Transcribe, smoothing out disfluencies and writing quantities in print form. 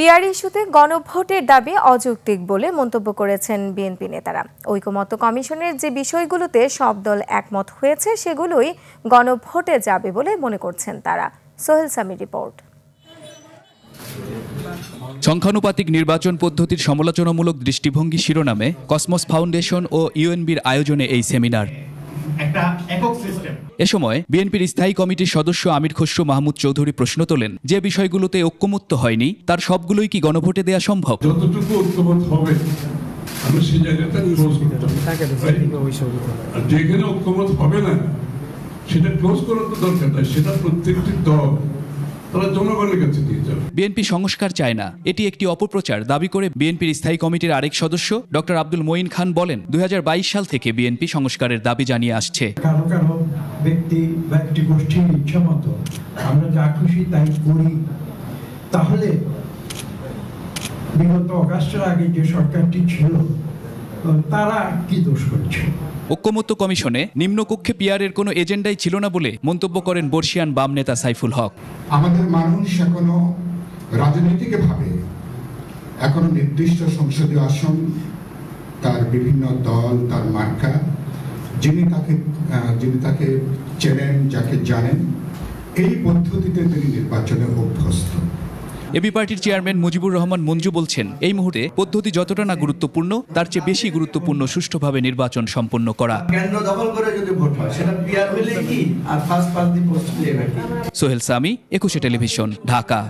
PR ইস্যুতে গণভোটের দাবি অযৌক্তিক বলে মন্তব্য করেছেন বিএনপি নেতারা। ঐকমত্য কমিশনের যে বিষয়গুলোতে সব দল একমত হয়েছে সেগুলোই গণভোটে যাবে বলে মনে করছেন তারা। সোহেল সামির রিপোর্ট। সংখ্যানুপাতিক নির্বাচন পদ্ধতির সমালোচনামূলক দৃষ্টিভঙ্গি শিরোনামে কসমস ফাউন্ডেশন ও ইউএনবির আয়োজনে এই সেমিনার। এ সময় বিএনপির স্থায়ী কমিটির সদস্য আমির খসরু মাহমুদ চৌধুরী প্রশ্ন তোলেন, যে বিষয়গুলোতে ঐক্যমত্য হয়নি তার সবগুলোই কি গণভোটে দেয়া সম্ভব? যতটুকু ঐক্যমত হবে আমরা সেই জায়গাটা ক্লোজ করতে হবে, আর যেখানে ঐক্যমত হবে না সেটা ক্লোজ করার তো দরকার নাই, সেটা প্রত্যেকটি দল তারা জনগণের কাছে দিয়ে যাবে। বিএনপি সংস্কার চায় না, এটি একটি অপপ্রচার দাবি করে বিএনপির স্থায়ী কমিটির আরেক সদস্য ডক্টর আব্দুল মঈন খান বলেন, 2022 সাল থেকে বিএনপি সংস্কারের দাবি জানিয়ে আসছে। কারো কারো ব্যক্তি বা একটি গোষ্ঠীর ইচ্ছা মতো আমরা যা খুশি তাই করি, তাহলে বিগত অগাস্টের আগে যে সরকারটি ছিল তারা কি দোষ করছে? ঐক্যমত্য কমিশনে নিম্নকক্ষে পিআরের কোনো এজেন্ডাই ছিল না বলে মন্তব্য করেন বর্ষিয়ান বাম নেতা সাইফুল হক। আমাদের মানুষ এখনো রাজনৈতিকভাবে এখনো নির্দিষ্ট সংসদীয় আসন, তার বিভিন্ন দল, তার মার্কা, যিনি তাকে চেনেন, যাকে জানেন, এই পদ্ধতিতে তিনি নির্বাচনে অভ্যস্ত। এবি পার্টির চেয়ারম্যান মুজিবুর রহমান মঞ্জু বলছেন, এই মুহূর্তে পদ্ধতি যতটা না গুরুত্বপূর্ণ তার চেয়ে বেশি গুরুত্বপূর্ণ সুষ্ঠুভাবে নির্বাচন সম্পন্ন করা। কেন্দ্র দখল করে যদি ভোট হয় সেটা পিআর হইলে কি আর ফার্স্ট পাস দি পোস্ট হইলে কি? সোহেল সামি, 21 টেলিভিশন, ঢাকা।